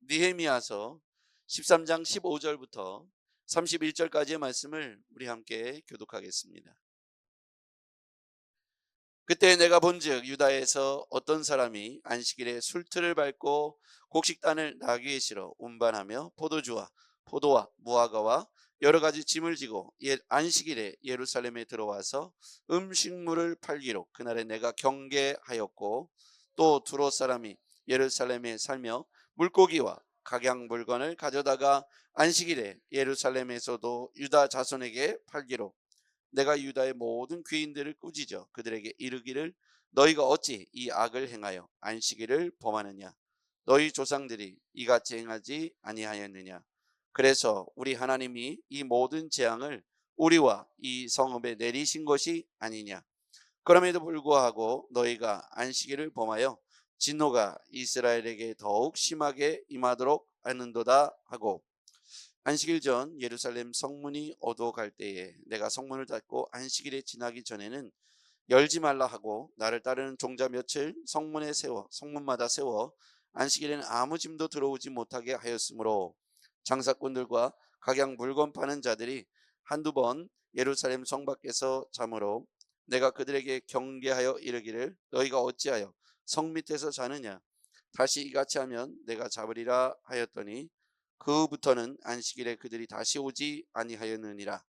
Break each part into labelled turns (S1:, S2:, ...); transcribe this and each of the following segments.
S1: 느헤미야서 13장 15절부터 31절까지의 말씀을 우리 함께 교독하겠습니다. 그때 내가 본즉 유다에서 어떤 사람이 안식일에 술틀을 밟고 곡식단을 나귀에 실어 운반하며 포도주와 포도와 무화과와 여러 가지 짐을 지고 안식일에 예루살렘에 들어와서 음식물을 팔기로 그날에 내가 경계하였고, 또 두로 사람이 예루살렘에 살며 물고기와 각양 물건을 가져다가 안식일에 예루살렘에서도 유다 자손에게 팔기로 내가 유다의 모든 귀인들을 꾸짖어 그들에게 이르기를, 너희가 어찌 이 악을 행하여 안식일을 범하느냐? 너희 조상들이 이같이 행하지 아니하였느냐? 그래서 우리 하나님이 이 모든 재앙을 우리와 이 성읍에 내리신 것이 아니냐? 그럼에도 불구하고 너희가 안식일을 범하여 진노가 이스라엘에게 더욱 심하게 임하도록 하는도다 하고, 안식일 전 예루살렘 성문이 어두워갈 때에 내가 성문을 닫고 안식일에 지나기 전에는 열지 말라 하고, 나를 따르는 종자 며칠 성문마다 세워 안식일에는 아무 짐도 들어오지 못하게 하였으므로, 장사꾼들과 각양 물건 파는 자들이 한두 번 예루살렘 성 밖에서 자므로 내가 그들에게 경계하여 이르기를, 너희가 어찌하여 성 밑에서 자느냐? 다시 이같이 하면 내가 잡으리라 하였더니, 그부터는 안식일에 그들이 다시 오지 아니하였느니라.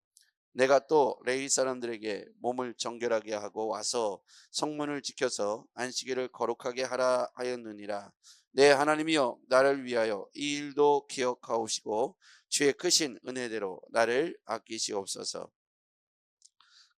S1: 내가 또 레위 사람들에게 몸을 정결하게 하고 와서 성문을 지켜서 안식일을 거룩하게 하라 하였느니라. 내 하나님이여, 나를 위하여 이 일도 기억하옵시고 주의 크신 은혜대로 나를 아끼시옵소서.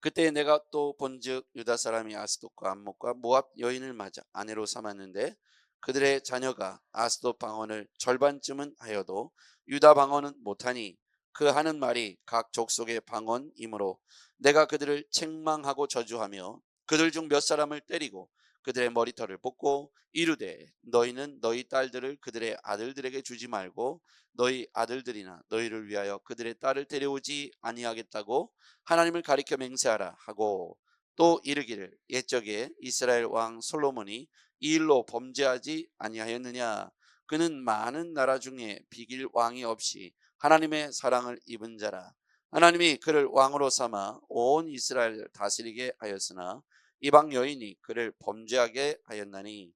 S1: 그때 내가 또 본즉 유다 사람이 아스돗과 암몬과 모압 여인을 맞아 아내로 삼았는데, 그들의 자녀가 아스돗 방언을 절반쯤은 하여도 유다 방언은 못하니, 그 하는 말이 각 족속의 방언이므로 내가 그들을 책망하고 저주하며 그들 중 몇 사람을 때리고 그들의 머리털을 뽑고 이르되, 너희는 너희 딸들을 그들의 아들들에게 주지 말고 너희 아들들이나 너희를 위하여 그들의 딸을 데려오지 아니하겠다고 하나님을 가리켜 맹세하라 하고, 또 이르기를, 옛적에 이스라엘 왕 솔로몬이 이 일로 범죄하지 아니하였느냐? 그는 많은 나라 중에 비길 왕이 없이 하나님의 사랑을 입은 자라. 하나님이 그를 왕으로 삼아 온 이스라엘을 다스리게 하였으나 이방 여인이 그를 범죄하게 하였나니,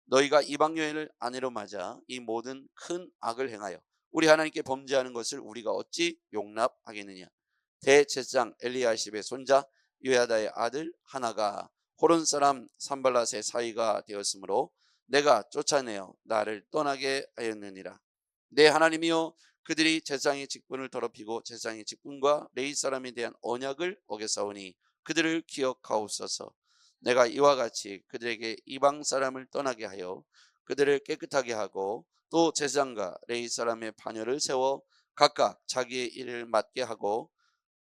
S1: 너희가 이방 여인을 아내로 맞아 이 모든 큰 악을 행하여 우리 하나님께 범죄하는 것을 우리가 어찌 용납하겠느냐? 대제사장 엘리야십의 손자 요야다의 아들 하나가 호론 사람 산발랏의 사위가 되었으므로 내가 쫓아내어 나를 떠나게 하였느니라. 내 하나님이여, 그들이 제사장의 직분을 더럽히고 제사장의 직분과 레위 사람에 대한 언약을 어겼사오니 그들을 기억하옵소서. 내가 이와 같이 그들에게 이방 사람을 떠나게 하여 그들을 깨끗하게 하고, 또 제사장과 레위 사람의 파녀를 세워 각각 자기의 일을 맡게 하고,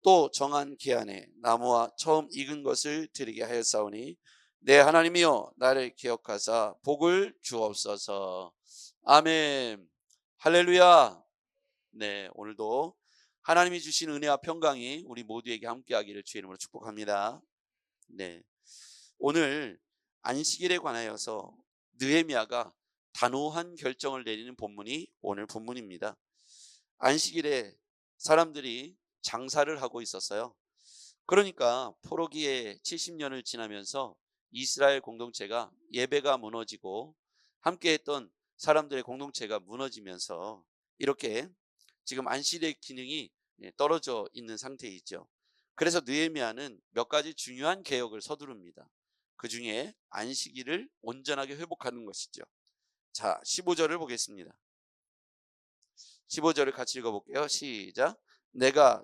S1: 또 정한 기한에 나무와 처음 익은 것을 드리게 하였사오니 내 하나님이여, 나를 기억하사 복을 주옵소서. 아멘. 할렐루야. 네, 오늘도 하나님이 주신 은혜와 평강이 우리 모두에게 함께하기를 주의 이름으로 축복합니다. 네, 오늘 안식일에 관하여서 느헤미야가 단호한 결정을 내리는 본문이 오늘 본문입니다. 안식일에 사람들이 장사를 하고 있었어요. 그러니까 포로기에 70년을 지나면서 이스라엘 공동체가 예배가 무너지고 함께했던 사람들의 공동체가 무너지면서 이렇게 지금 안식일의 기능이 떨어져 있는 상태이죠. 그래서 느헤미야는 몇 가지 중요한 개혁을 서두릅니다. 그 중에 안식일을 온전하게 회복하는 것이죠. 자, 15절을 보겠습니다. 15절을 같이 읽어볼게요. 시작.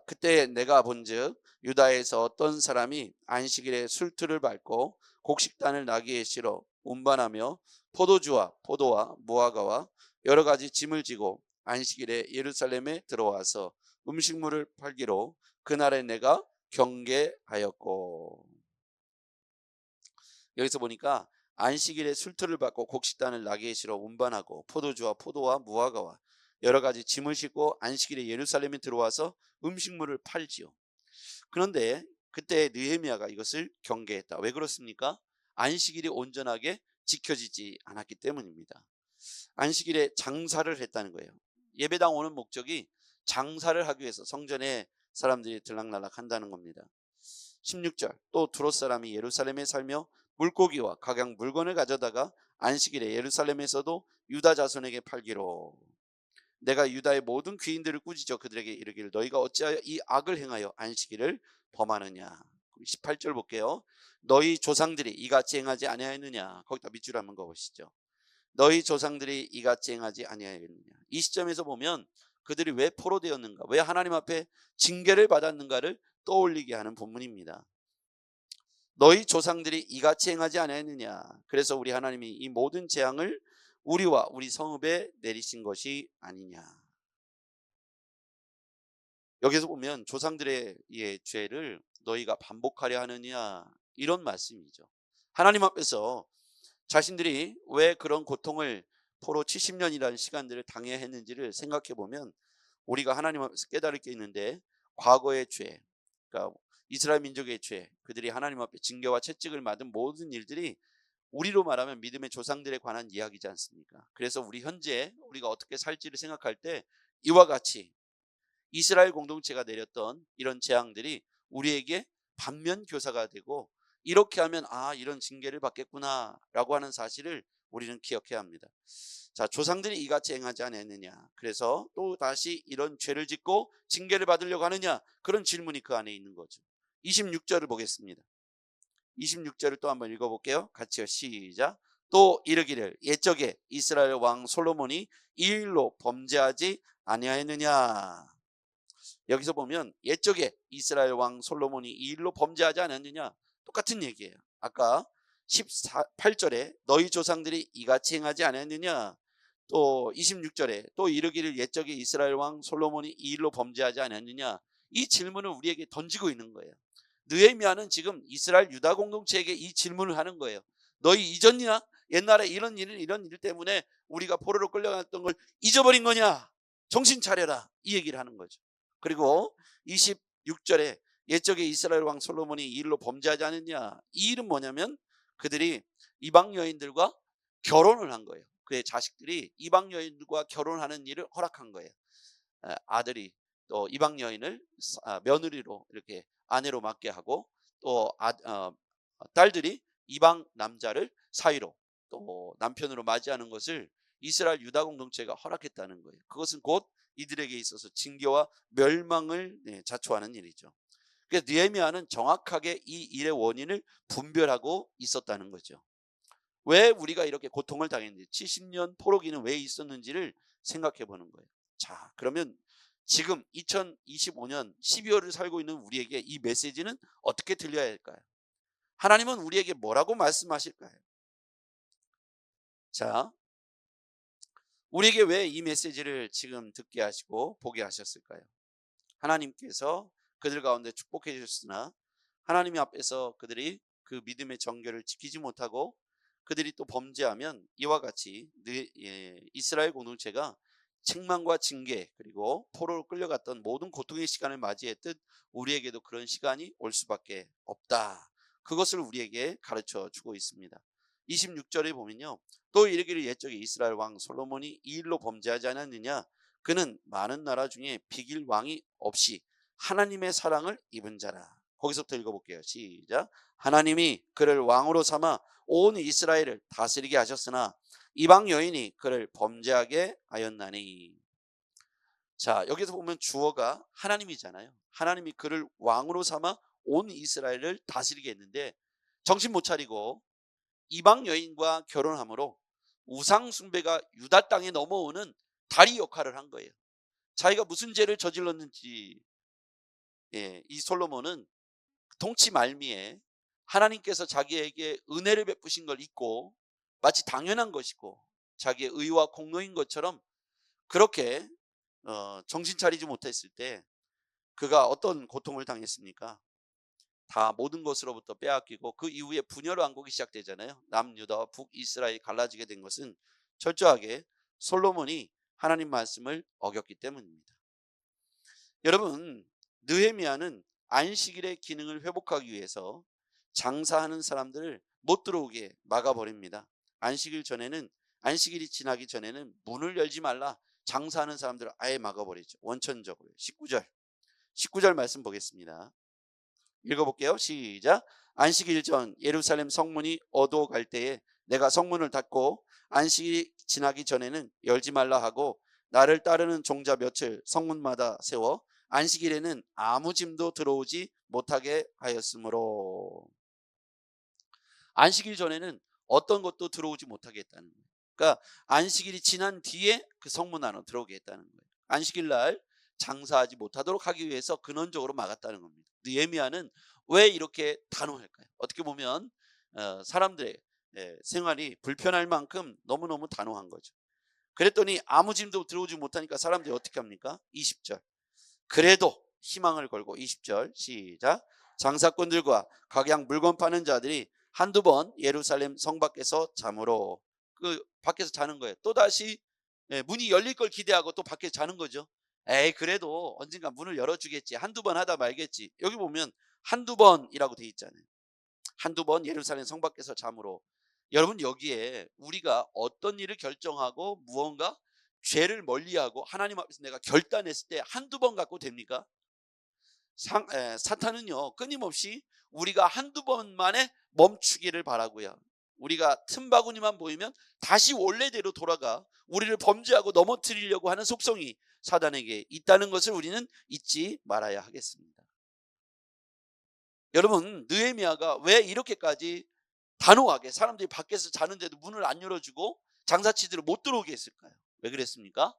S1: 그때 내가 본즉 유다에서 어떤 사람이 안식일에 술틀을 밟고 곡식단을 나귀에 실어 운반하며 포도주와 포도와 무화과와 여러 가지 짐을 지고 안식일에 예루살렘에 들어와서 음식물을 팔기로 그날에 내가 경계하였고. 여기서 보니까 안식일에 술틀을 밟고 곡식단을 나귀에 실어 운반하고 포도주와 포도와 무화과와 여러 가지 짐을 싣고 안식일에 예루살렘에 들어와서 음식물을 팔지요. 그런데 그때 느헤미야가 이것을 경계했다. 왜 그렇습니까? 안식일이 온전하게 지켜지지 않았기 때문입니다. 안식일에 장사를 했다는 거예요. 예배당 오는 목적이 장사를 하기 위해서 성전에 사람들이 들락날락 한다는 겁니다. 16절, 또 두롯 사람이 예루살렘에 살며 물고기와 각양 물건을 가져다가 안식일에 예루살렘에서도 유다 자손에게 팔기로, 내가 유다의 모든 귀인들을 꾸짖어 그들에게 이르기를 너희가 어찌하여 이 악을 행하여 안식일을 범하느냐. 18절 볼게요. 너희 조상들이 이같이 행하지 아니하였느냐. 거기다 밑줄 한번 그어보시죠. 너희 조상들이 이같이 행하지 아니하였느냐. 이 시점에서 보면 그들이 왜 포로되었는가, 왜 하나님 앞에 징계를 받았는가를 떠올리게 하는 본문입니다. 너희 조상들이 이같이 행하지 아니하였느냐. 그래서 우리 하나님이 이 모든 재앙을 우리와 우리 성읍에 내리신 것이 아니냐. 여기서 보면 조상들의 죄를 너희가 반복하려 하느냐, 이런 말씀이죠. 하나님 앞에서 자신들이 왜 그런 고통을, 포로 70년이라는 시간들을 당해야 했는지를 생각해 보면 우리가 하나님 앞에서 깨달을 게 있는데, 과거의 죄, 그러니까 이스라엘 민족의 죄, 그들이 하나님 앞에 징계와 채찍을 맞은 모든 일들이 우리로 말하면 믿음의 조상들에 관한 이야기지 않습니까? 그래서 우리 현재 우리가 어떻게 살지를 생각할 때 이와 같이 이스라엘 공동체가 내렸던 이런 재앙들이 우리에게 반면 교사가 되고, 이렇게 하면 이런 징계를 받겠구나 라고 하는 사실을 우리는 기억해야 합니다. 자, 조상들이 이같이 행하지 않았느냐, 그래서 또 다시 이런 죄를 짓고 징계를 받으려고 하느냐, 그런 질문이 그 안에 있는 거죠. 26절을 보겠습니다. 26절을 또 한번 읽어볼게요. 같이요. 시작. 또 이르기를 옛적에 이스라엘 왕 솔로몬이 이 일로 범죄하지 아니하였느냐. 여기서 보면 옛적에 이스라엘 왕 솔로몬이 이 일로 범죄하지 않았느냐, 똑같은 얘기예요. 아까 18절에 너희 조상들이 이같이 행하지 않았느냐, 또 26절에 또 이르기를 옛적에 이스라엘 왕 솔로몬이 이 일로 범죄하지 않았느냐, 이 질문을 우리에게 던지고 있는 거예요. 느헤미야는 지금 이스라엘 유다 공동체에게 이 질문을 하는 거예요. 너희 잊었냐? 옛날에 이런 일 때문에 우리가 포로로 끌려갔던 걸 잊어버린 거냐? 정신 차려라, 이 얘기를 하는 거죠. 그리고 26절에 옛적에 이스라엘 왕 솔로몬이 이 일로 범죄하지 않았냐, 이 일은 뭐냐면 그들이 이방 여인들과 결혼을 한 거예요. 그의 자식들이 이방 여인들과 결혼하는 일을 허락한 거예요. 아들이 또 이방 여인을 며느리로 이렇게 아내로 맡게 하고, 또 딸들이 이방 남자를 사위로 또 남편으로 맞이하는 것을 이스라엘 유다 공동체가 허락했다는 거예요. 그것은 곧 이들에게 있어서 징계와 멸망을 자초하는 일이죠. 그래서 느헤미야는 정확하게 이 일의 원인을 분별하고 있었다는 거죠. 왜 우리가 이렇게 고통을 당했는지, 70년 포로기는 왜 있었는지를 생각해 보는 거예요. 자, 그러면 지금 2025년 12월을 살고 있는 우리에게 이 메시지는 어떻게 들려야 할까요? 하나님은 우리에게 뭐라고 말씀하실까요? 자, 우리에게 왜 이 메시지를 지금 듣게 하시고 보게 하셨을까요? 하나님께서 그들 가운데 축복해 주셨으나 하나님 앞에서 그들이 그 믿음의 정결을 지키지 못하고 그들이 또 범죄하면 이와 같이 이스라엘 공동체가 책망과 징계, 그리고 포로로 끌려갔던 모든 고통의 시간을 맞이했듯 우리에게도 그런 시간이 올 수밖에 없다. 그것을 우리에게 가르쳐 주고 있습니다. 26절에 보면요, 또 이르기를 옛적에 이스라엘 왕 솔로몬이 이 일로 범죄하지 않았느냐, 그는 많은 나라 중에 비길 왕이 없이 하나님의 사랑을 입은 자라. 거기서부터 읽어볼게요. 시작. 하나님이 그를 왕으로 삼아 온 이스라엘을 다스리게 하셨으나 이방 여인이 그를 범죄하게 하였나니. 자, 여기서 보면 주어가 하나님이잖아요. 하나님이 그를 왕으로 삼아 온 이스라엘을 다스리게 했는데 정신 못 차리고 이방 여인과 결혼함으로 우상 숭배가 유다 땅에 넘어오는 다리 역할을 한 거예요. 자기가 무슨 죄를 저질렀는지, 이 솔로몬은 통치 말미에 하나님께서 자기에게 은혜를 베푸신 걸 잊고 마치 당연한 것이고 자기의 의와 공로인 것처럼 그렇게 정신 차리지 못했을 때 그가 어떤 고통을 당했습니까? 다 모든 것으로부터 빼앗기고 그 이후에 분열 왕국이 시작되잖아요. 남유다와 북이스라엘이 갈라지게 된 것은 철저하게 솔로몬이 하나님 말씀을 어겼기 때문입니다. 여러분, 느헤미야는 안식일의 기능을 회복하기 위해서 장사하는 사람들을 못 들어오게 막아버립니다. 안식일 전에는 안식일이 지나기 전에는 문을 열지 말라. 장사하는 사람들을 아예 막아버리죠. 원천적으로. 19절 말씀 보겠습니다. 읽어볼게요. 시작. 안식일 전 예루살렘 성문이 어두워갈 때에 내가 성문을 닫고 안식일이 지나기 전에는 열지 말라 하고 나를 따르는 종자 몇을 성문마다 세워 안식일에는 아무 짐도 들어오지 못하게 하였으므로. 안식일 전에는 어떤 것도 들어오지 못하게 했다는 거예요. 그러니까 안식일이 지난 뒤에 그 성문 안으로 들어오게 했다는 거예요. 안식일 날 장사하지 못하도록 하기 위해서 근원적으로 막았다는 겁니다. 느헤미야는 왜 이렇게 단호할까요? 어떻게 보면 사람들의 생활이 불편할 만큼 너무너무 단호한 거죠. 그랬더니 아무 짐도 들어오지 못하니까 사람들이 어떻게 합니까? 20절. 그래도 희망을 걸고 20절 시작. 장사꾼들과 각양 물건 파는 자들이 한두 번 예루살렘 성 밖에서 잠으로 그 밖에서 자는 거예요. 또다시 문이 열릴 걸 기대하고 또 밖에서 자는 거죠. 에이 그래도 언젠가 문을 열어주겠지. 한두 번 하다 말겠지. 여기 보면 한두 번이라고 돼 있잖아요. 한두 번 예루살렘 성 밖에서 잠으로. 여러분 여기에 우리가 어떤 일을 결정하고 무언가 죄를 멀리하고 하나님 앞에서 내가 결단했을 때 한두 번 갖고 됩니까? 사탄은요 끊임없이 우리가 한두 번만에 멈추기를 바라고요. 우리가 틈바구니만 보이면 다시 원래대로 돌아가 우리를 범죄하고 넘어뜨리려고 하는 속성이 사단에게 있다는 것을 우리는 잊지 말아야 하겠습니다. 여러분 느헤미야가 왜 이렇게까지 단호하게 사람들이 밖에서 자는데도 문을 안 열어주고 장사치들을 못 들어오게 했을까요? 왜 그랬습니까?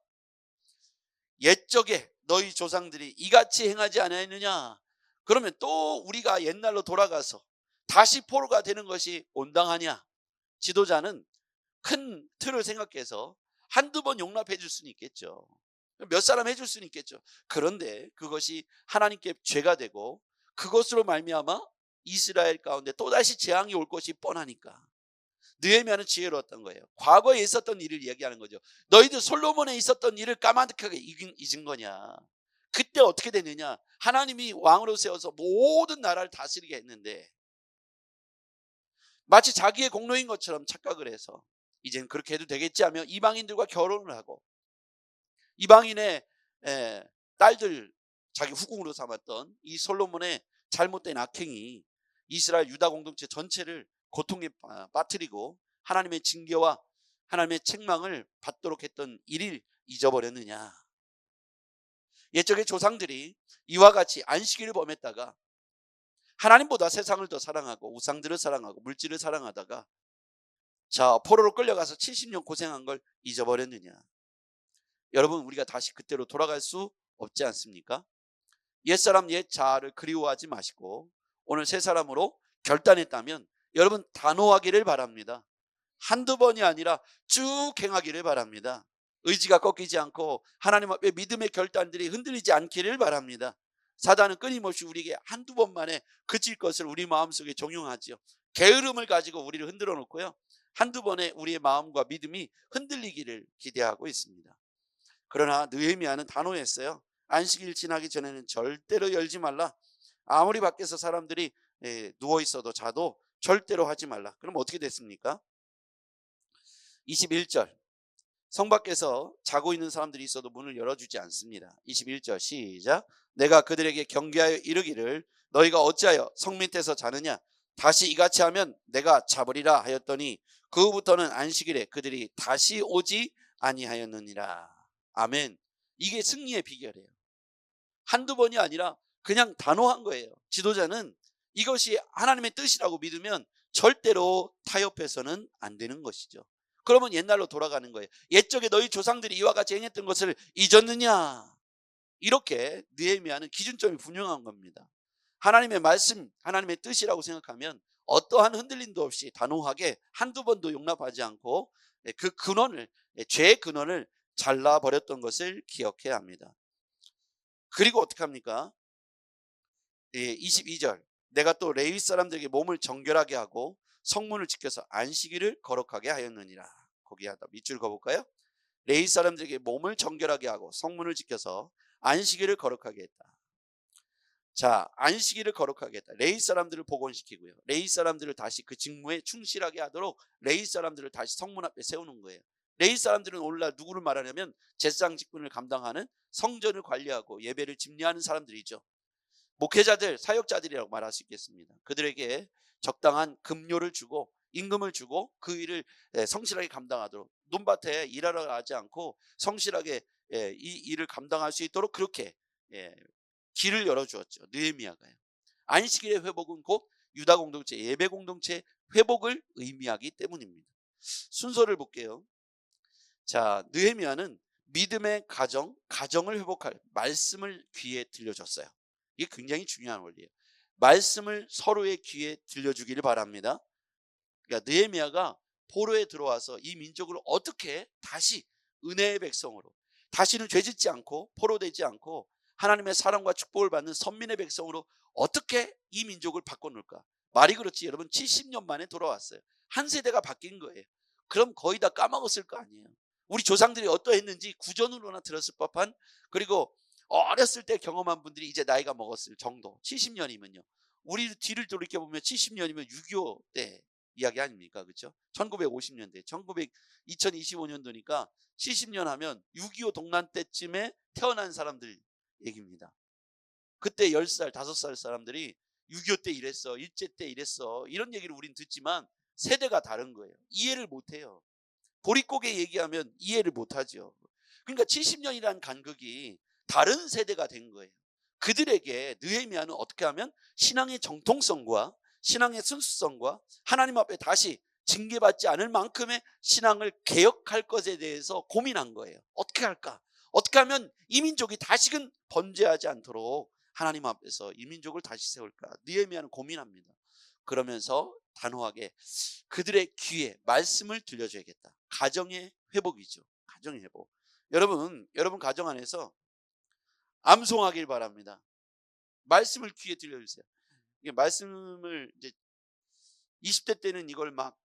S1: 옛적에 너희 조상들이 이같이 행하지 아니하였느냐? 그러면 또 우리가 옛날로 돌아가서 다시 포로가 되는 것이 온당하냐? 지도자는 큰 틀을 생각해서 한두 번 용납해 줄 수는 있겠죠. 몇 사람 해줄 수는 있겠죠. 그런데 그것이 하나님께 죄가 되고 그것으로 말미암아 이스라엘 가운데 또다시 재앙이 올 것이 뻔하니까 느헤미야는 지혜로웠던 거예요. 과거에 있었던 일을 얘기하는 거죠. 너희들 솔로몬에 있었던 일을 까마득하게 잊은 거냐. 그때 어떻게 됐느냐. 하나님이 왕으로 세워서 모든 나라를 다스리게 했는데 마치 자기의 공로인 것처럼 착각을 해서 이제는 그렇게 해도 되겠지 하며 이방인들과 결혼을 하고 이방인의 딸들 자기 후궁으로 삼았던 이 솔로몬의 잘못된 악행이 이스라엘 유다 공동체 전체를 고통에 빠뜨리고 하나님의 징계와 하나님의 책망을 받도록 했던 일을 잊어버렸느냐. 옛적의 조상들이 이와 같이 안식일을 범했다가 하나님보다 세상을 더 사랑하고 우상들을 사랑하고 물질을 사랑하다가 자 포로로 끌려가서 70년 고생한 걸 잊어버렸느냐. 여러분 우리가 다시 그때로 돌아갈 수 없지 않습니까? 옛사람 옛자아를 그리워하지 마시고 오늘 새 사람으로 결단했다면 여러분 단호하기를 바랍니다. 한두 번이 아니라 쭉 행하기를 바랍니다. 의지가 꺾이지 않고 하나님 앞에 믿음의 결단들이 흔들리지 않기를 바랍니다. 사단은 끊임없이 우리에게 한두 번만에 그칠 것을 우리 마음속에 종용하지요. 게으름을 가지고 우리를 흔들어 놓고요. 한두 번에 우리의 마음과 믿음이 흔들리기를 기대하고 있습니다. 그러나 느헤미야는 단호했어요. 안식일 지나기 전에는 절대로 열지 말라. 아무리 밖에서 사람들이 누워 있어도 자도 절대로 하지 말라. 그럼 어떻게 됐습니까? 21절. 성 밖에서 자고 있는 사람들이 있어도 문을 열어주지 않습니다. 21절 시작. 내가 그들에게 경계하여 이르기를 너희가 어찌하여 성 밑에서 자느냐? 다시 이같이 하면 내가 잡으리라 하였더니 그 후부터는 안식일에 그들이 다시 오지 아니하였느니라. 아멘. 이게 승리의 비결이에요. 한두 번이 아니라 그냥 단호한 거예요. 지도자는 이것이 하나님의 뜻이라고 믿으면 절대로 타협해서는 안 되는 것이죠. 그러면 옛날로 돌아가는 거예요. 옛적에 너희 조상들이 이와 같이 행했던 것을 잊었느냐. 이렇게 느헤미야는 기준점이 분명한 겁니다. 하나님의 말씀, 하나님의 뜻이라고 생각하면 어떠한 흔들림도 없이 단호하게 한두 번도 용납하지 않고 그 근원을, 죄의 근원을 잘라버렸던 것을 기억해야 합니다. 그리고 어떻게 합니까? 22절. 내가 또 레위 사람들에게 몸을 정결하게 하고 성문을 지켜서 안식일을 거룩하게 하였느니라. 거기 하다 밑줄 그어볼까요? 레위 사람들에게 몸을 정결하게 하고 성문을 지켜서 안식일을 거룩하게 했다. 자, 안식일을 거룩하게 했다. 레위 사람들을 복원시키고요. 레위 사람들을 다시 그 직무에 충실하게 하도록 레위 사람들을 다시 성문 앞에 세우는 거예요. 레위 사람들은 오늘날 누구를 말하냐면 제사장 직분을 감당하는, 성전을 관리하고 예배를 집례하는 사람들이죠. 목회자들, 사역자들이라고 말할 수 있겠습니다. 그들에게 적당한 급료를 주고 임금을 주고 그 일을 성실하게 감당하도록, 논밭에 일하러 가지 않고 성실하게 이 일을 감당할 수 있도록 그렇게 길을 열어주었죠. 느헤미야가요. 안식일의 회복은 곧 유다 공동체, 예배 공동체 회복을 의미하기 때문입니다. 순서를 볼게요. 자, 느헤미야는 믿음의 가정을 회복할 말씀을 귀에 들려줬어요. 이게 굉장히 중요한 원리예요. 말씀을 서로의 귀에 들려주기를 바랍니다. 그러니까 느헤미야가 포로에 들어와서 이 민족을 어떻게 다시 은혜의 백성으로, 다시는 죄짓지 않고 포로되지 않고 하나님의 사랑과 축복을 받는 선민의 백성으로 어떻게 이 민족을 바꿔놓을까. 말이 그렇지, 여러분 70년 만에 돌아왔어요. 한 세대가 바뀐 거예요. 그럼 거의 다 까먹었을 거 아니에요. 우리 조상들이 어떠했는지 구전으로나 들었을 법한, 그리고 어렸을 때 경험한 분들이 이제 나이가 먹었을 정도. 70년이면요. 우리 뒤를 돌이켜보면 70년이면 6.25 때 이야기 아닙니까? 그렇죠? 1950년대, 2025년도니까 70년 하면 6.25 동란 때쯤에 태어난 사람들 얘기입니다. 그때 10살, 5살 사람들이 6.25 때 이랬어, 일제 때 이랬어, 이런 얘기를 우린 듣지만 세대가 다른 거예요. 이해를 못해요. 보릿고개 얘기하면 이해를 못하죠. 그러니까 70년이라는 간극이 다른 세대가 된 거예요. 그들에게 느헤미야는 어떻게 하면 신앙의 정통성과 신앙의 순수성과 하나님 앞에 다시 징계받지 않을 만큼의 신앙을 개혁할 것에 대해서 고민한 거예요. 어떻게 할까? 어떻게 하면 이 민족이 다시금 번제하지 않도록 하나님 앞에서 이 민족을 다시 세울까? 느헤미야는 고민합니다. 그러면서 단호하게 그들의 귀에 말씀을 들려줘야겠다. 가정의 회복이죠. 가정의 회복. 여러분 가정 안에서 암송하길 바랍니다. 말씀을 귀에 들려주세요. 이게 말씀을 이제 20대 때는 이걸 막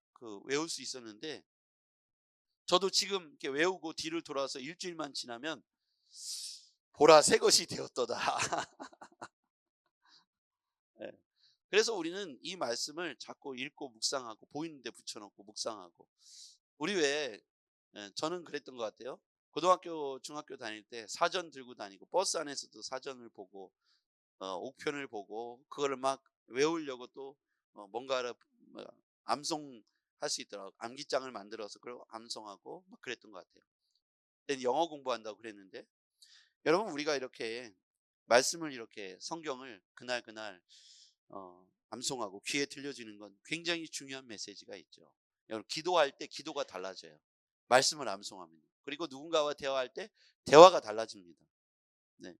S1: 외울 수 있었는데, 저도 지금 이렇게 외우고 뒤를 돌아서 일주일만 지나면 보라 새 것이 되었도다. 네. 그래서 우리는 이 말씀을 자꾸 읽고 묵상하고, 보이는 데 붙여놓고 묵상하고. 우리 왜 저는 그랬던 것 같아요. 고등학교 중학교 다닐 때 사전 들고 다니고 버스 안에서도 사전을 보고 옥편을 보고 그거를 막 외우려고 또 뭔가를 암송할 수 있더라고요. 암기장을 만들어서 그걸 암송하고 막 그랬던 것 같아요. 그때는 영어 공부한다고 그랬는데, 여러분 우리가 이렇게 말씀을, 이렇게 성경을 그날 암송하고 귀에 들려지는 건 굉장히 중요한 메시지가 있죠. 여러분 기도할 때 기도가 달라져요. 말씀을 암송하면. 그리고 누군가와 대화할 때 대화가 달라집니다. 네.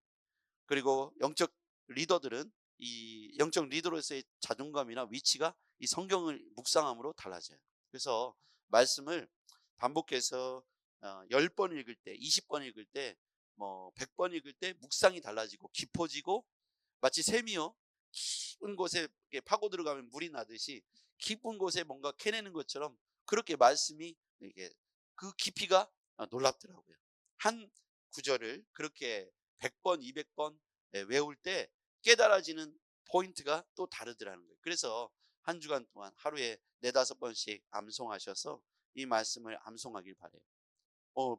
S1: 그리고 영적 리더들은 이 영적 리더로서의 자존감이나 위치가 이 성경을 묵상함으로 달라져요. 그래서 말씀을 반복해서 10번 읽을 때, 20번 읽을 때, 100번 읽을 때 묵상이 달라지고 깊어지고, 마치 샘이요 깊은 곳에 파고 들어가면 물이 나듯이 깊은 곳에 뭔가 캐내는 것처럼 그렇게 말씀이 이게 그 깊이가 놀랍더라고요. 한 구절을 그렇게 100번, 200번 외울 때 깨달아지는 포인트가 또 다르더라는 거예요. 그래서 한 주간 동안 하루에 4-5번씩 암송하셔서 이 말씀을 암송하길 바래요.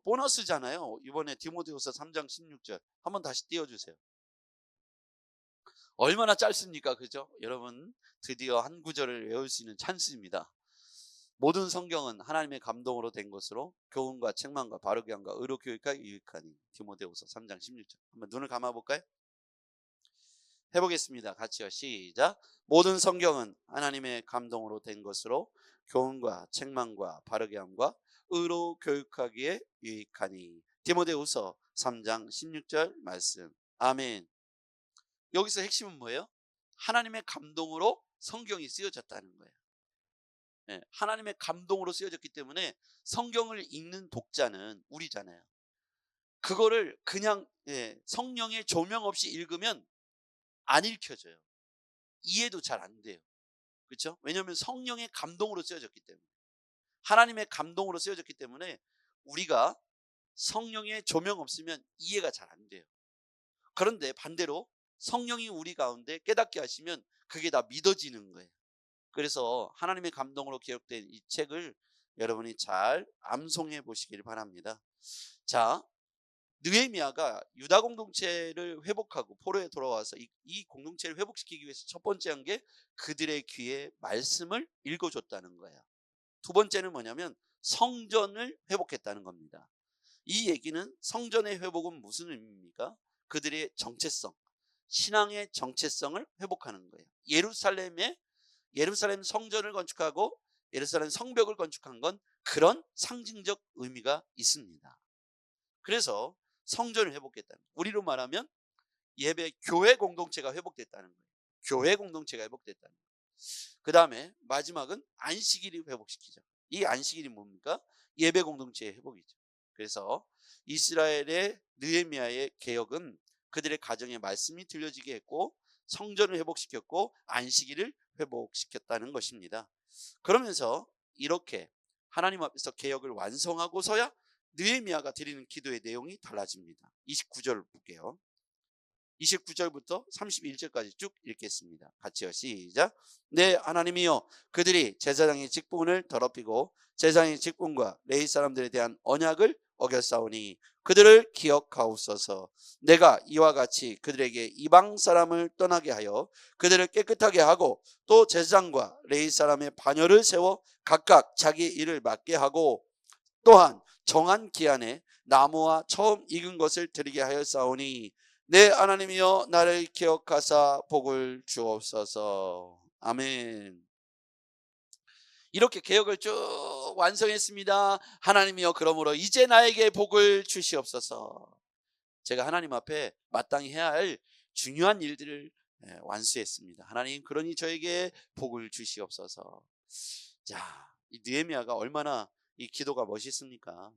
S1: 보너스잖아요. 이번에 디모데후서 3장 16절 한번 다시 띄워주세요. 얼마나 짧습니까? 그죠? 여러분 드디어 한 구절을 외울 수 있는 찬스입니다. 모든 성경은 하나님의 감동으로 된 것으로 교훈과 책망과 바르게 함과 의로 교육과 유익하니. 디모데후서 3장 16절. 한번 눈을 감아 볼까요? 해보겠습니다. 같이요. 시작. 모든 성경은 하나님의 감동으로 된 것으로 교훈과 책망과 바르게 함과 의로 교육하기에 유익하니. 디모데후서 3장 16절 말씀. 아멘. 여기서 핵심은 뭐예요? 하나님의 감동으로 성경이 쓰여졌다는 거예요. 하나님의 감동으로 쓰여졌기 때문에 성경을 읽는 독자는 우리잖아요. 그거를 그냥 성령의 조명 없이 읽으면 안 읽혀져요. 이해도 잘 안 돼요. 그렇죠? 왜냐하면 성령의 감동으로 쓰여졌기 때문에, 하나님의 감동으로 쓰여졌기 때문에 우리가 성령의 조명 없으면 이해가 잘 안 돼요. 그런데 반대로 성령이 우리 가운데 깨닫게 하시면 그게 다 믿어지는 거예요. 그래서 하나님의 감동으로 기록된 이 책을 여러분이 잘 암송해 보시기를 바랍니다. 자, 느헤미야가 유다 공동체를 회복하고 포로에 돌아와서 이 공동체를 회복시키기 위해서 첫 번째 한 게 그들의 귀에 말씀을 읽어줬다는 거예요. 두 번째는 뭐냐면 성전을 회복했다는 겁니다. 이 얘기는 성전의 회복은 무슨 의미입니까? 그들의 정체성, 신앙의 정체성을 회복하는 거예요. 예루살렘 성전을 건축하고 예루살렘 성벽을 건축한 건 그런 상징적 의미가 있습니다. 그래서 성전을 회복했다는 거예요. 우리로 말하면 예배 교회 공동체가 회복됐다는 거예요. 교회 공동체가 회복됐다는 거예요. 그 다음에 마지막은 안식일이 회복시키죠. 이 안식일이 뭡니까? 예배 공동체의 회복이죠. 그래서 이스라엘의 느헤미야의 개혁은 그들의 가정에 말씀이 들려지게 했고 성전을 회복시켰고 안식일을 회복시켰다는 것입니다. 그러면서 이렇게 하나님 앞에서 개혁을 완성하고서야 느헤미야가 드리는 기도의 내용이 달라집니다. 29절 볼게요. 29절부터 31절까지 쭉 읽겠습니다. 같이요. 시작. 네, 하나님이여, 그들이 제사장의 직분을 더럽히고 제사장의 직분과 레위 사람들에 대한 언약을 어겼사오니 그들을 기억하옵소서. 내가 이와 같이 그들에게 이방 사람을 떠나게 하여 그들을 깨끗하게 하고 또 제사장과 레위 사람의 반열을 세워 각각 자기 일을 맡게 하고 또한 정한 기한에 나무와 처음 익은 것을 드리게 하였사오니 내 하나님이여 나를 기억하사 복을 주옵소서. 아멘. 이렇게 개혁을 쭉 완성했습니다. 하나님이여 그러므로 이제 나에게 복을 주시옵소서. 제가 하나님 앞에 마땅히 해야 할 중요한 일들을 완수했습니다. 하나님 그러니 저에게 복을 주시옵소서. 자, 이 느헤미야가 얼마나 이 기도가 멋있습니까?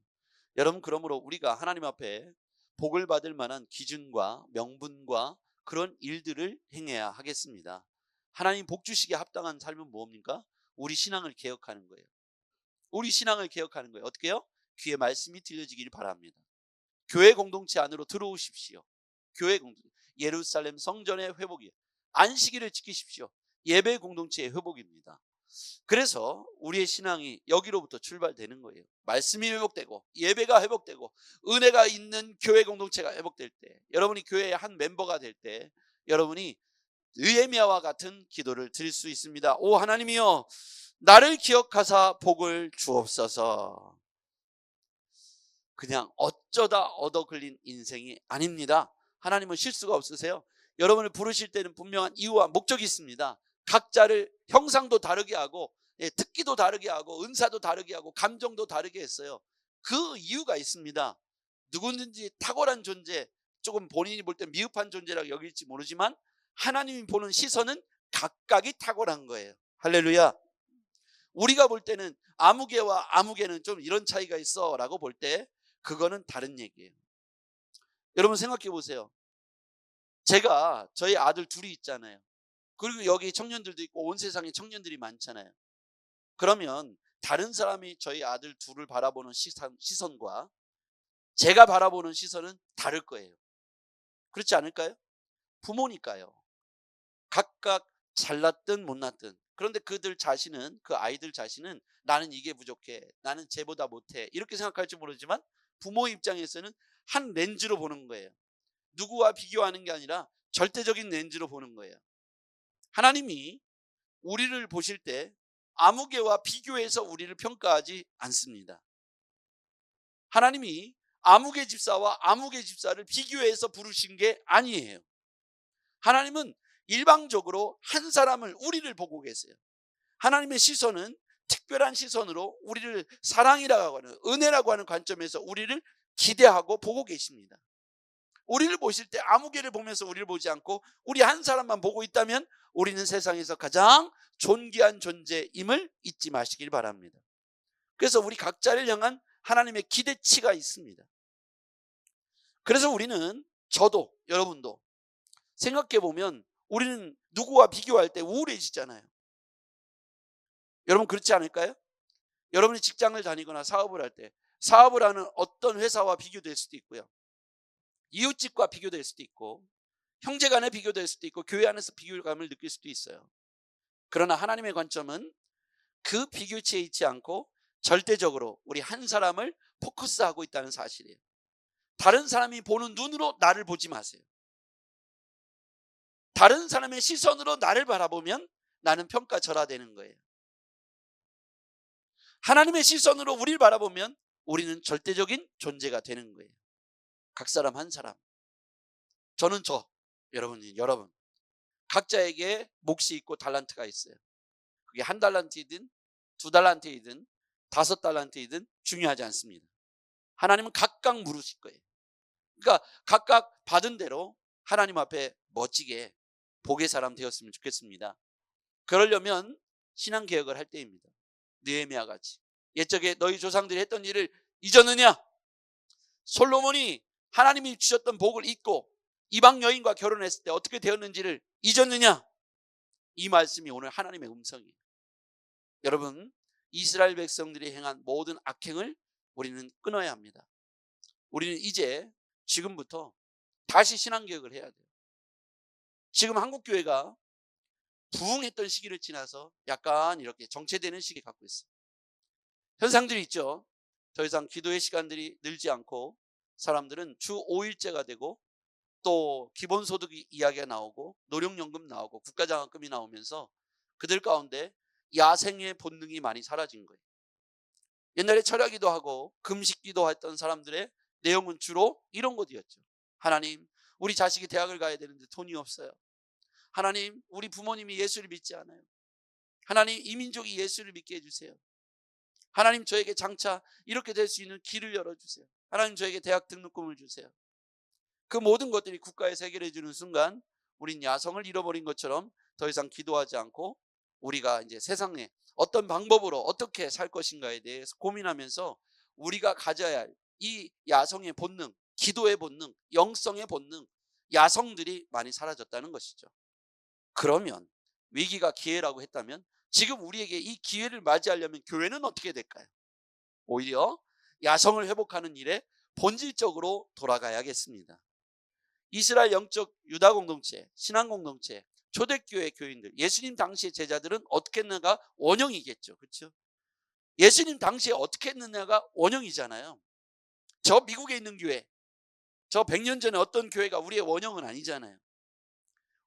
S1: 여러분, 그러므로 우리가 하나님 앞에 복을 받을 만한 기준과 명분과 그런 일들을 행해야 하겠습니다. 하나님 복 주시기에 합당한 삶은 뭡니까? 우리 신앙을 개혁하는 거예요. 우리 신앙을 개혁하는 거예요. 어떻게 해요? 귀에 말씀이 들려지기를 바랍니다. 교회 공동체 안으로 들어오십시오. 교회 공동체, 예루살렘 성전의 회복이에요. 안식일을 지키십시오. 예배 공동체의 회복입니다. 그래서 우리의 신앙이 여기로부터 출발되는 거예요. 말씀이 회복되고 예배가 회복되고 은혜가 있는 교회 공동체가 회복될 때, 여러분이 교회의 한 멤버가 될 때 여러분이 느헤미야와 같은 기도를 드릴 수 있습니다. 오 하나님이여 나를 기억하사 복을 주옵소서. 그냥 어쩌다 얻어 걸린 인생이 아닙니다. 하나님은 실수가 없으세요. 여러분을 부르실 때는 분명한 이유와 목적이 있습니다. 각자를 형상도 다르게 하고 특기도 다르게 하고 은사도 다르게 하고 감정도 다르게 했어요. 그 이유가 있습니다. 누구든지 탁월한 존재, 조금 본인이 볼 때 미흡한 존재라고 여길지 모르지만 하나님이 보는 시선은 각각이 탁월한 거예요. 할렐루야. 우리가 볼 때는 아무개와 아무개는 좀 이런 차이가 있어 라고 볼 때 그거는 다른 얘기예요. 여러분 생각해 보세요. 제가 저희 아들 둘이 있잖아요. 그리고 여기 청년들도 있고 온 세상에 청년들이 많잖아요. 그러면 다른 사람이 저희 아들 둘을 바라보는 시선과 제가 바라보는 시선은 다를 거예요. 그렇지 않을까요? 부모니까요. 각각 잘났든 못났든. 그런데 그들 자신은, 그 아이들 자신은 나는 이게 부족해, 나는 쟤보다 못해 이렇게 생각할지 모르지만 부모 입장에서는 한 렌즈로 보는 거예요. 누구와 비교하는 게 아니라 절대적인 렌즈로 보는 거예요. 하나님이 우리를 보실 때 아무개와 비교해서 우리를 평가하지 않습니다. 하나님이 아무개 집사와 아무개 집사를 비교해서 부르신 게 아니에요. 하나님은 일방적으로 한 사람을, 우리를 보고 계세요. 하나님의 시선은 특별한 시선으로 우리를 사랑이라고 하는, 은혜라고 하는 관점에서 우리를 기대하고 보고 계십니다. 우리를 보실 때 아무개를 보면서 우리를 보지 않고 우리 한 사람만 보고 있다면 우리는 세상에서 가장 존귀한 존재임을 잊지 마시길 바랍니다. 그래서 우리 각자를 향한 하나님의 기대치가 있습니다. 그래서 우리는, 저도 여러분도 생각해 보면 우리는 누구와 비교할 때 우울해지잖아요. 여러분 그렇지 않을까요? 여러분이 직장을 다니거나 사업을 할 때, 사업을 하는 어떤 회사와 비교될 수도 있고요, 이웃집과 비교될 수도 있고, 형제 간에 비교될 수도 있고 교회 안에서 비교감을 느낄 수도 있어요. 그러나 하나님의 관점은 그 비교치에 있지 않고 절대적으로 우리 한 사람을 포커스하고 있다는 사실이에요. 다른 사람이 보는 눈으로 나를 보지 마세요. 다른 사람의 시선으로 나를 바라보면 나는 평가절하되는 거예요. 하나님의 시선으로 우리를 바라보면 우리는 절대적인 존재가 되는 거예요. 각 사람 한 사람. 저는 여러분. 각자에게 몫이 있고 달란트가 있어요. 그게 1달란트이든 2달란트이든 5달란트이든 중요하지 않습니다. 하나님은 각각 물으실 거예요. 그러니까 각각 받은 대로 하나님 앞에 멋지게 복의 사람 되었으면 좋겠습니다. 그러려면 신앙개혁을 할 때입니다. 느헤미야 같이. 옛적에 너희 조상들이 했던 일을 잊었느냐? 솔로몬이 하나님이 주셨던 복을 잊고 이방 여인과 결혼했을 때 어떻게 되었는지를 잊었느냐? 이 말씀이 오늘 하나님의 음성이에요. 여러분, 이스라엘 백성들이 행한 모든 악행을 우리는 끊어야 합니다. 우리는 이제 지금부터 다시 신앙개혁을 해야 돼요. 지금 한국교회가 부흥했던 시기를 지나서 약간 이렇게 정체되는 시기 갖고 있어요. 현상들이 있죠. 더 이상 기도의 시간들이 늘지 않고 사람들은 주 5일제가 되고 또 기본소득 이야기가 나오고 노령연금 나오고 국가장학금이 나오면서 그들 가운데 야생의 본능이 많이 사라진 거예요. 옛날에 철야기도 하고 금식기도 했던 사람들의 내용은 주로 이런 것이었죠. 하나님, 우리 자식이 대학을 가야 되는데 돈이 없어요. 하나님, 우리 부모님이 예수를 믿지 않아요. 하나님, 이 민족이 예수를 믿게 해주세요. 하나님, 저에게 장차 이렇게 될 수 있는 길을 열어주세요. 하나님, 저에게 대학 등록금을 주세요. 그 모든 것들이 국가에서 해결해 주는 순간 우린 야성을 잃어버린 것처럼 더 이상 기도하지 않고 우리가 이제 세상에 어떤 방법으로 어떻게 살 것인가에 대해서 고민하면서 우리가 가져야 할 이 야성의 본능, 기도의 본능, 영성의 본능, 야성들이 많이 사라졌다는 것이죠. 그러면 위기가 기회라고 했다면 지금 우리에게 이 기회를 맞이하려면 교회는 어떻게 될까요? 오히려 야성을 회복하는 일에 본질적으로 돌아가야겠습니다. 이스라엘 영적 유다 공동체, 신앙 공동체, 초대교회 교인들, 예수님 당시의 제자들은 어떻게 했느냐가 원형이겠죠. 그렇죠? 예수님 당시에 어떻게 했느냐가 원형이잖아요. 저 미국에 있는 교회, 저 100년 전에 어떤 교회가 우리의 원형은 아니잖아요.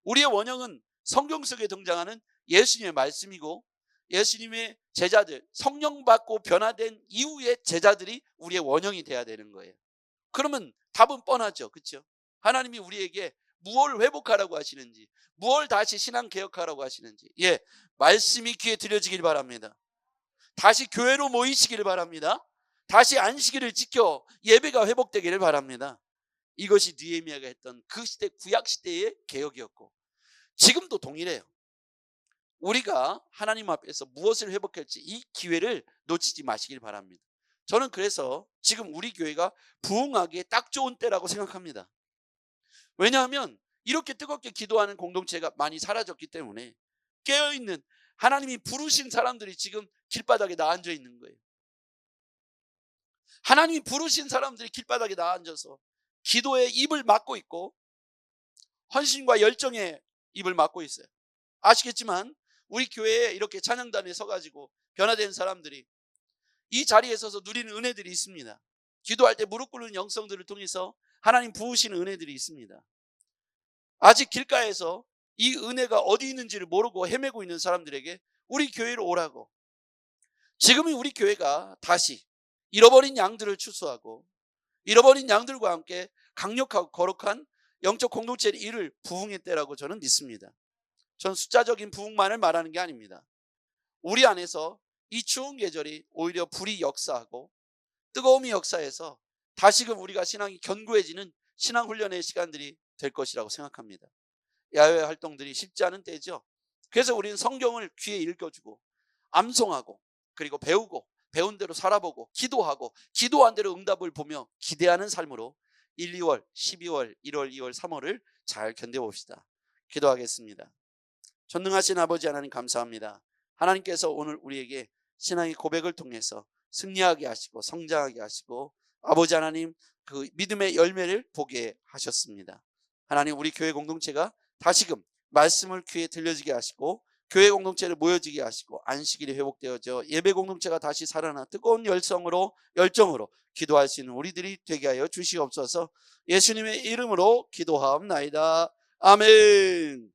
S1: 우리의 원형은 성경 속에 등장하는 예수님의 말씀이고 예수님의 제자들, 성령 받고 변화된 이후의 제자들이 우리의 원형이 돼야 되는 거예요. 그러면 답은 뻔하죠. 그렇죠? 하나님이 우리에게 무엇을 회복하라고 하시는지, 무엇을 다시 신앙 개혁하라고 하시는지, 말씀이 귀에 들려지길 바랍니다. 다시 교회로 모이시기를 바랍니다. 다시 안식일을 지켜 예배가 회복되기를 바랍니다. 이것이 느헤미야가 했던 그 시대, 구약 시대의 개혁이었고 지금도 동일해요. 우리가 하나님 앞에서 무엇을 회복할지 이 기회를 놓치지 마시길 바랍니다. 저는 그래서 지금 우리 교회가 부흥하기에 딱 좋은 때라고 생각합니다. 왜냐하면 이렇게 뜨겁게 기도하는 공동체가 많이 사라졌기 때문에 깨어있는 하나님이 부르신 사람들이 지금 길바닥에 나앉아 있는 거예요. 하나님이 부르신 사람들이 길바닥에 나앉아서 기도의 입을 막고 있고 헌신과 열정의 입을 막고 있어요. 아시겠지만 우리 교회에 이렇게 찬양단에 서가지고 변화된 사람들이 이 자리에 서서 누리는 은혜들이 있습니다. 기도할 때 무릎 꿇는 영성들을 통해서 하나님 부으시는 은혜들이 있습니다. 아직 길가에서 이 은혜가 어디 있는지를 모르고 헤매고 있는 사람들에게 우리 교회로 오라고, 지금이 우리 교회가 다시 잃어버린 양들을 추수하고 잃어버린 양들과 함께 강력하고 거룩한 영적 공동체의 일을 부흥의 때라고 저는 믿습니다. 전 숫자적인 부흥만을 말하는 게 아닙니다. 우리 안에서 이 추운 계절이 오히려 불이 역사하고 뜨거움이 역사해서 다시금 우리가 신앙이 견고해지는 신앙훈련의 시간들이 될 것이라고 생각합니다. 야외 활동들이 쉽지 않은 때죠. 그래서 우리는 성경을 귀에 읽어주고 암송하고 그리고 배우고 배운 대로 살아보고 기도하고 기도한 대로 응답을 보며 기대하는 삶으로 1, 2월, 12월, 1월, 2월, 3월을 잘 견뎌봅시다. 기도하겠습니다. 전능하신 아버지 하나님 감사합니다. 하나님께서 오늘 우리에게 신앙의 고백을 통해서 승리하게 하시고 성장하게 하시고 아버지 하나님 그 믿음의 열매를 보게 하셨습니다. 하나님 우리 교회 공동체가 다시금 말씀을 귀에 들려지게 하시고 교회 공동체를 모여지게 하시고 안식일이 회복되어져 예배 공동체가 다시 살아나 뜨거운 열정으로 기도할 수 있는 우리들이 되게 하여 주시옵소서. 예수님의 이름으로 기도하옵나이다. 아멘.